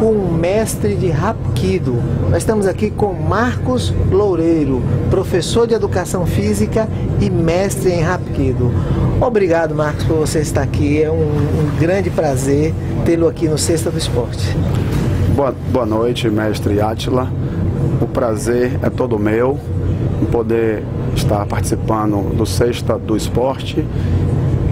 com o mestre de Hapkido. Nós estamos aqui com Marcos Loureiro, professor de Educação Física e mestre em Hapkido. Obrigado, Marcos, por você estar aqui. É um grande prazer tê-lo aqui no Sexta do Esporte. Boa noite, mestre Átila. O prazer é todo meu em poder estar participando do Sexta do Esporte,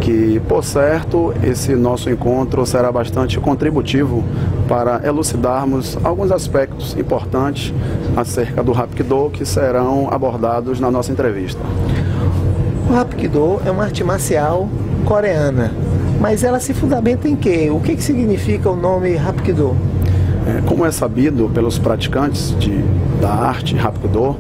que, por certo, esse nosso encontro será bastante contributivo para elucidarmos alguns aspectos importantes acerca do Hapkido que serão abordados na nossa entrevista. O Hapkido é uma arte marcial coreana, mas ela se fundamenta em quê? O que significa o nome Hapkido? Como é sabido pelos praticantes da arte Hapkido,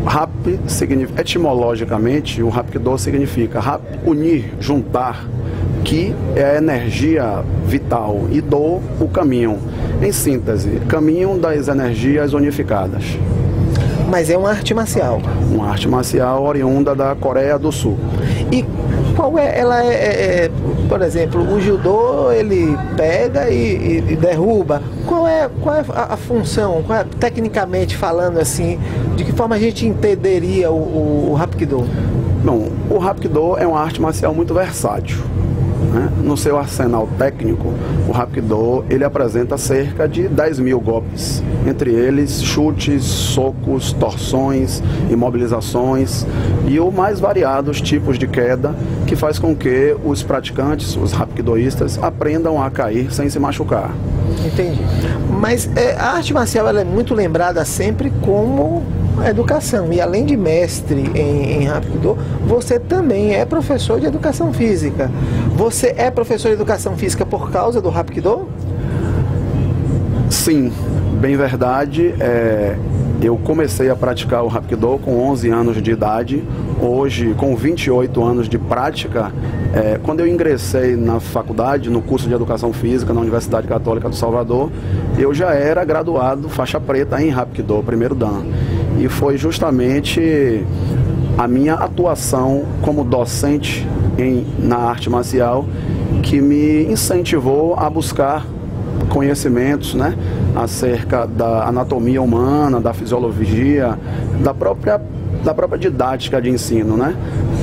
Hap significa, etimologicamente, o Hapkido significa unir, juntar, Ki é a energia vital e Do, o caminho. Em síntese, caminho das energias unificadas. Mas é uma arte marcial. Uma arte marcial oriunda da Coreia do Sul. E qual é? Ela por exemplo, o judô, ele pega e derruba. Qual é a função? Tecnicamente falando assim, de que forma a gente entenderia o Hapkido? Bom, o Hapkido é uma arte marcial muito versátil. No seu arsenal técnico, o Hapkido ele apresenta cerca de 10.000 golpes, entre eles chutes, socos, torções, imobilizações e os mais variados tipos de queda, que faz com que os praticantes, os Hapkidoístas, aprendam a cair sem se machucar. Entendi. Mas a arte marcial ela é muito lembrada sempre como educação, e além de mestre em Hapkido, você também é professor de educação física. Você é professor de educação física por causa do Hapkido? Sim, bem verdade. Eu comecei a praticar o Hapkido com 11 anos de idade. Hoje, com 28 anos de prática, quando eu ingressei na faculdade, no curso de Educação Física na Universidade Católica do Salvador, eu já era graduado faixa preta em Hapkido, primeiro Dan. E foi justamente a minha atuação como docente na arte marcial que me incentivou a buscar conhecimentos, acerca da anatomia humana, da fisiologia, da própria didática de ensino,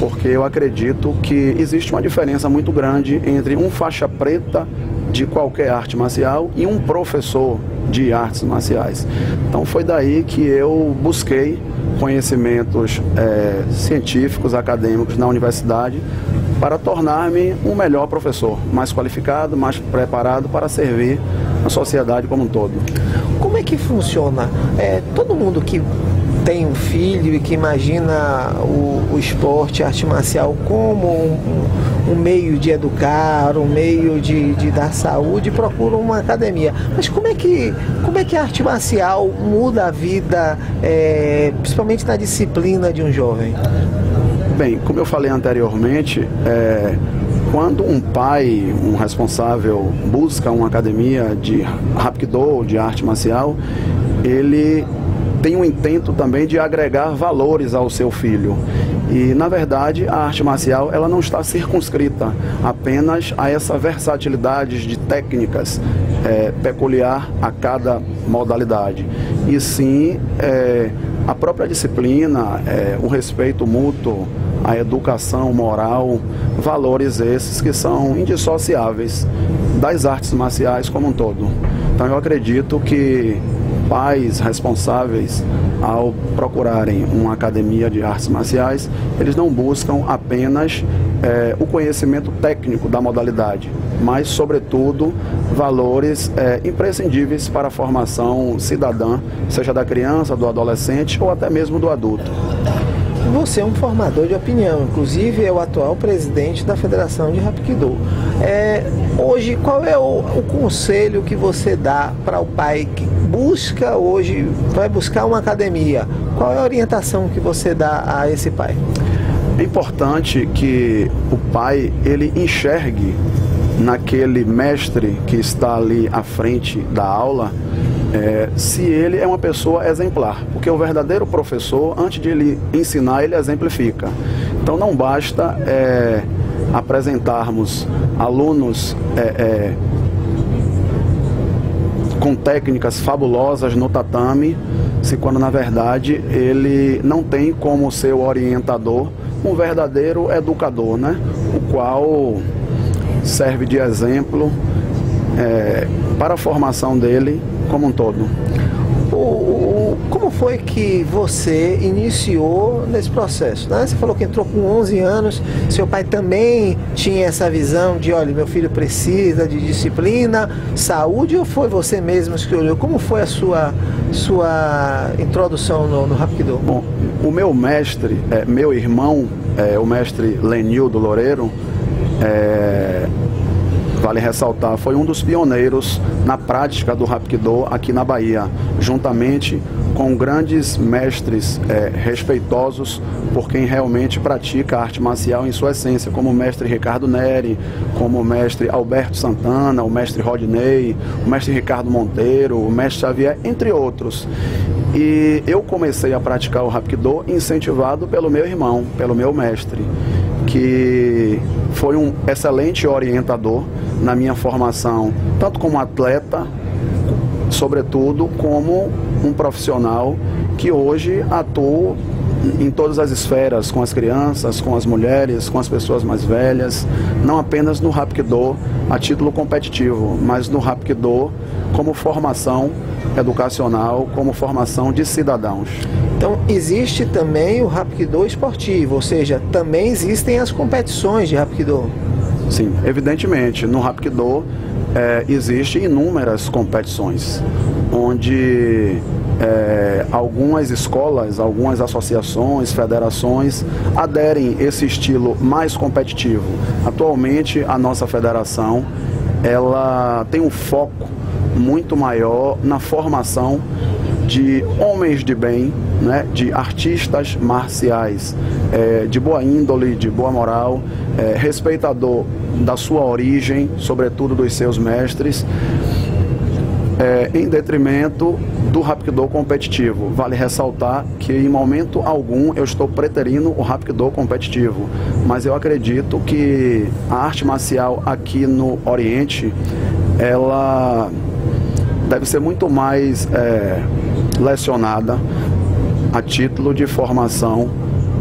porque eu acredito que existe uma diferença muito grande entre um faixa preta de qualquer arte marcial e um professor de artes marciais. Então foi daí que eu busquei conhecimentos científicos, acadêmicos na universidade para tornar-me um melhor professor, mais qualificado, mais preparado para servir a sociedade como um todo. Como é que funciona? Todo mundo que tem um filho e que imagina o esporte, a arte marcial como um meio de educar, um meio de dar saúde, procura uma academia. Mas como é que a arte marcial muda a vida, principalmente na disciplina de um jovem? Bem, como eu falei anteriormente, quando um pai, um responsável, busca uma academia de Hapkido, de arte marcial, ele tem um intento também de agregar valores ao seu filho. E, na verdade, a arte marcial ela não está circunscrita apenas a essa versatilidade de técnicas peculiar a cada modalidade. E sim, a própria disciplina, o respeito mútuo, a educação moral, valores esses que são indissociáveis das artes marciais como um todo. Então eu acredito que pais responsáveis, ao procurarem uma academia de artes marciais, eles não buscam apenas o conhecimento técnico da modalidade, mas, sobretudo, valores imprescindíveis para a formação cidadã, seja da criança, do adolescente ou até mesmo do adulto. Você é um formador de opinião, inclusive é o atual presidente da Federação de Hapkido. Hoje, qual é o conselho que você dá para o pai que busca hoje, vai buscar uma academia? Qual é a orientação que você dá a esse pai? É importante que o pai ele enxergue naquele mestre que está ali à frente da aula, se ele é uma pessoa exemplar, porque o verdadeiro professor, antes de ele ensinar, ele exemplifica. Então não basta apresentarmos alunos com técnicas fabulosas no tatame, se quando na verdade ele não tem como ser o orientador um verdadeiro educador, né? O qual serve de exemplo para a formação dele como um todo. Como foi que você iniciou nesse processo, né? Você falou que entrou com 11 anos, seu pai também tinha essa visão de, olha, meu filho precisa de disciplina, saúde, ou foi você mesmo que olhou? Como foi a sua introdução no Hapkido? Bom, o meu mestre, meu irmão, o mestre Lenildo Loureiro, vale ressaltar, foi um dos pioneiros na prática do Hapkido aqui na Bahia, juntamente com grandes mestres respeitosos por quem realmente pratica a arte marcial em sua essência, como o mestre Ricardo Neri, como o mestre Alberto Santana, o mestre Rodney, o mestre Ricardo Monteiro, o mestre Xavier, entre outros. E eu comecei a praticar o Hapkido incentivado pelo meu irmão, pelo meu mestre, que foi um excelente orientador na minha formação, tanto como atleta, sobretudo como um profissional que hoje atua em todas as esferas, com as crianças, com as mulheres, com as pessoas mais velhas, não apenas no Hapkido a título competitivo, mas no Hapkido como formação educacional, como formação de cidadãos. Então existe também o Hapkido esportivo, ou seja, também existem as competições de Hapkido. Sim, evidentemente, no Hapkido existem inúmeras competições, onde algumas escolas, algumas associações, federações aderem a esse estilo mais competitivo. Atualmente, a nossa federação ela tem um foco muito maior na formação de homens de bem, né, de artistas marciais, de boa índole, de boa moral, respeitador da sua origem, sobretudo dos seus mestres, em detrimento do Hapkido competitivo. Vale ressaltar que em momento algum eu estou preterindo o Hapkido competitivo, mas eu acredito que a arte marcial aqui no Oriente, ela deve ser muito mais lecionada a título de formação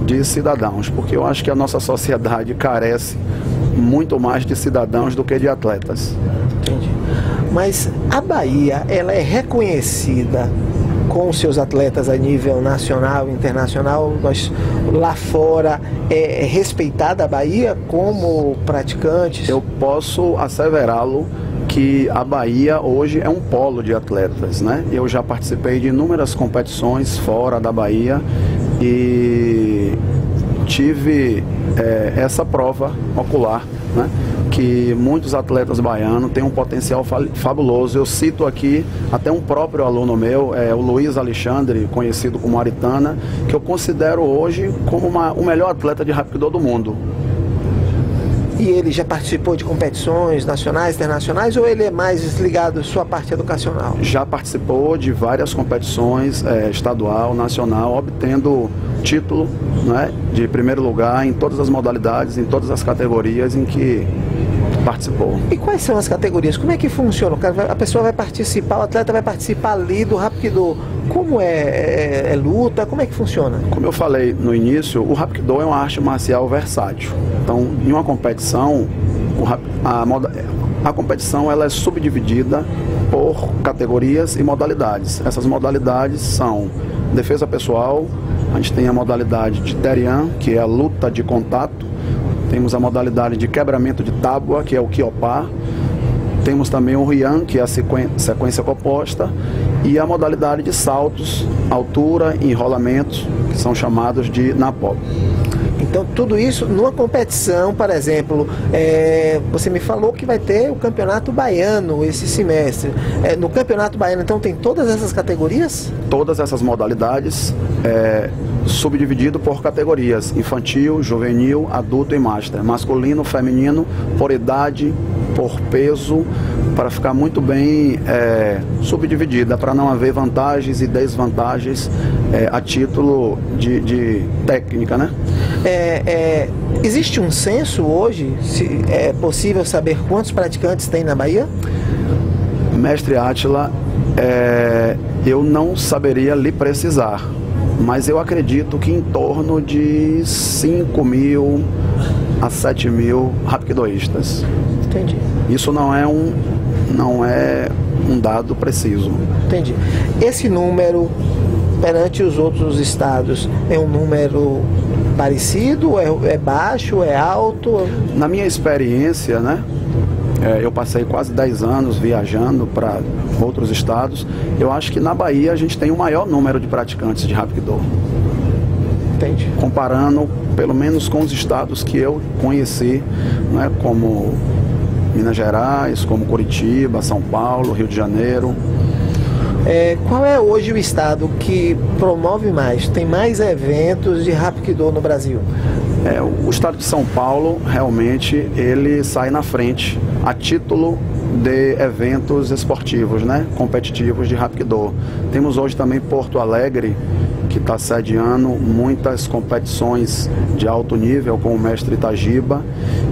de cidadãos, porque eu acho que a nossa sociedade carece muito mais de cidadãos do que de atletas. Entendi. Mas a Bahia, ela é reconhecida com seus atletas a nível nacional e internacional? Lá fora é respeitada a Bahia como praticantes? Eu posso asseverá-lo que a Bahia hoje é um polo de atletas, né? Eu já participei de inúmeras competições fora da Bahia e tive essa prova ocular, né? Que muitos atletas baianos têm um potencial fabuloso. Eu cito aqui até um próprio aluno meu, o Luiz Alexandre, conhecido como Aritana, que eu considero hoje como o melhor atleta de Hapkido do mundo. E ele já participou de competições nacionais, internacionais, ou ele é mais ligado à sua parte educacional? Já participou de várias competições, estadual, nacional, obtendo título, né, de primeiro lugar em todas as modalidades, em todas as categorias em que participou. E quais são as categorias? Como é que funciona? A pessoa vai participar, o atleta vai participar ali do Hapkido. Como é luta? Como é que funciona? Como eu falei no início, o Hapkido é uma arte marcial versátil. Então, em uma competição, a competição ela é subdividida por categorias e modalidades. Essas modalidades são defesa pessoal, a gente tem a modalidade de Terian, que é a luta de contato, temos a modalidade de quebramento de tábua, que é o Kyopá, temos também o Ryan, que é a sequência composta, e a modalidade de saltos, altura e enrolamentos, que são chamados de Napop. Então tudo isso numa competição, por exemplo, você me falou que vai ter o Campeonato Baiano esse semestre. No Campeonato Baiano, então, tem todas essas categorias? Todas essas modalidades, subdividido por categorias: infantil, juvenil, adulto e master. Masculino, feminino, por idade, por peso, para ficar muito bem subdividida, para não haver vantagens e desvantagens a título de técnica, né? Existe um censo hoje? É possível saber quantos praticantes tem na Bahia? Mestre Átila, Eu não saberia lhe precisar, mas eu acredito que em torno de 5.000 a 7.000 rapidoístas. Entendi. Isso não é um dado preciso. Entendi. Esse número, perante os outros estados, é um número parecido? É baixo? É alto? Na minha experiência, né? Eu passei quase 10 anos viajando para outros estados. Eu acho que na Bahia a gente tem o maior número de praticantes de Hapkido. Entendi. Comparando, pelo menos, com os estados que eu conheci, né, como Minas Gerais, como Curitiba, São Paulo, Rio de Janeiro. Qual é hoje o estado que promove mais, tem mais eventos de Hapkido no Brasil? O estado de São Paulo, realmente, ele sai na frente a título de eventos esportivos, né, competitivos de Hapkido. Temos hoje também Porto Alegre, que está sediando muitas competições de alto nível com o mestre Itagiba.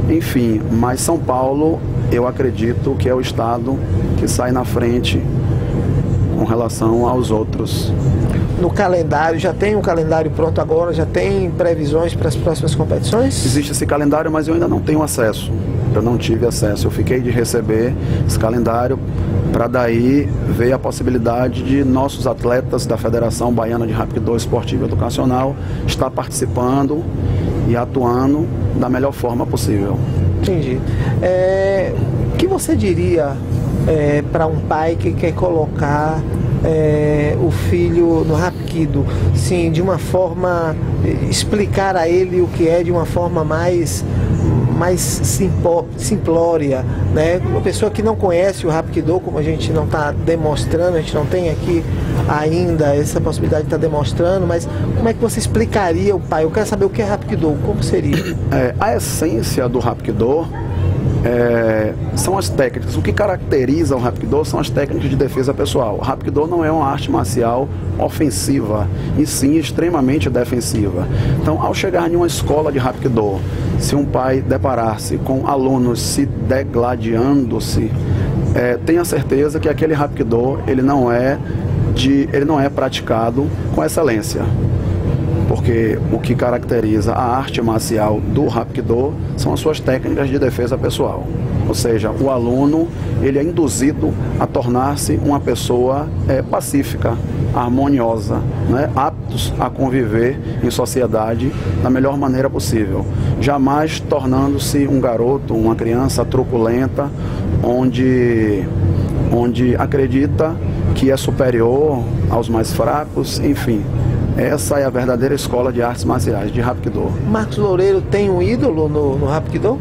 Enfim, mas São Paulo, eu acredito que é o estado que sai na frente com relação aos outros. No calendário, já tem um calendário pronto agora? Já tem previsões para as próximas competições? Existe esse calendário, mas eu ainda não tenho acesso. Eu não tive acesso. Eu fiquei de receber esse calendário para daí ver a possibilidade de nossos atletas da Federação Baiana de Hapkido Esportivo e Educacional estar participando e atuando da melhor forma possível. Entendi. O que você diria para um pai que quer colocar o filho no Hapkido, sim, de uma forma, explicar a ele o que é de uma forma mais simplória, né? Uma pessoa que não conhece o Hapkido, como a gente não está demonstrando, a gente não tem aqui ainda essa possibilidade de estar demonstrando, mas como é que você explicaria o pai? Eu quero saber o que é Hapkido, como seria? A essência do Hapkido são as técnicas. O que caracteriza o Hapkido são as técnicas de defesa pessoal. O Hapkido não é uma arte marcial ofensiva, e sim extremamente defensiva. Então, ao chegar em uma escola de Hapkido, se um pai deparar-se com alunos se degladiando-se, tenha certeza que aquele Hapkido ele não é praticado com excelência. Porque o que caracteriza a arte marcial do Hapkido são as suas técnicas de defesa pessoal. Ou seja, o aluno ele é induzido a tornar-se uma pessoa pacífica, harmoniosa, né? Aptos a conviver em sociedade da melhor maneira possível. Jamais tornando-se um garoto, uma criança truculenta, onde acredita que é superior aos mais fracos, enfim. Essa é a verdadeira escola de artes marciais, de Hapkido. Marcos Loureiro tem um ídolo no Hapkido?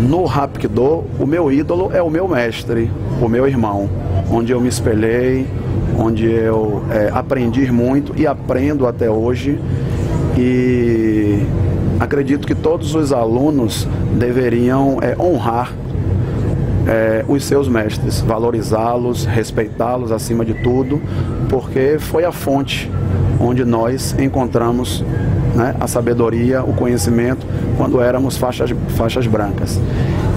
No Hapkido, o meu ídolo é o meu mestre, o meu irmão, onde eu me espelhei, onde eu aprendi muito e aprendo até hoje. E acredito que todos os alunos deveriam honrar os seus mestres, valorizá-los, respeitá-los acima de tudo, porque foi a fonte onde nós encontramos, né, a sabedoria, o conhecimento, quando éramos faixas brancas.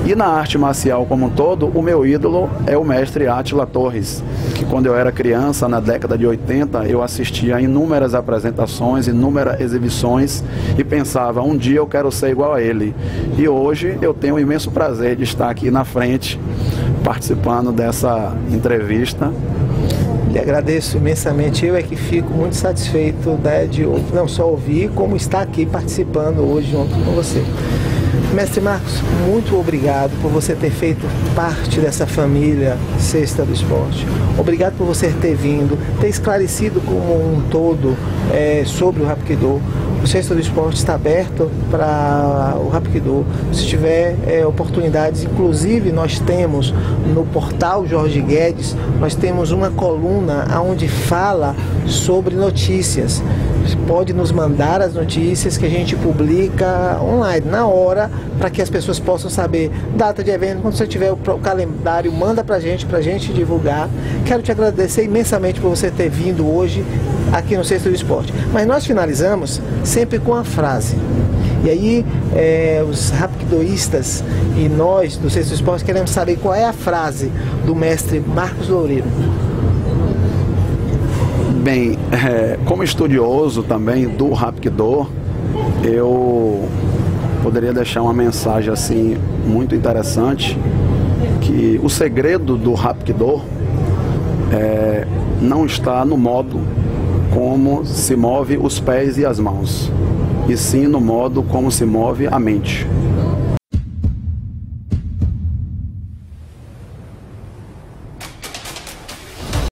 E na arte marcial como um todo, o meu ídolo é o mestre Átila Torres, que quando eu era criança, na década de 80, eu assistia a inúmeras apresentações, inúmeras exibições e pensava, um dia eu quero ser igual a ele. E hoje eu tenho o imenso prazer de estar aqui na frente, participando dessa entrevista. Lhe agradeço imensamente, eu é que fico muito satisfeito, né, de não só ouvir, como estar aqui participando hoje junto com você. Mestre Marcos, muito obrigado por você ter feito parte dessa família Sexta do Esporte. Obrigado por você ter vindo, ter esclarecido como um todo sobre o Hapkido. O Sexta do Esporte está aberto para o Hapkido. Se tiver oportunidades, inclusive nós temos no portal Jorge Guedes, nós temos uma coluna onde fala sobre notícias. Pode nos mandar as notícias que a gente publica online, na hora, para que as pessoas possam saber data de evento. Quando você tiver o calendário, manda para a gente divulgar. Quero te agradecer imensamente por você ter vindo hoje aqui no Sexta do Esporte. Mas nós finalizamos sempre com a frase. E aí, os hapkidoístas e nós do Sexta do Esporte queremos saber qual é a frase do mestre Marcos Loureiro. Bem, como estudioso também do Hapkido, eu poderia deixar uma mensagem assim muito interessante, que o segredo do Hapkido não está no modo como se move os pés e as mãos, e sim no modo como se move a mente.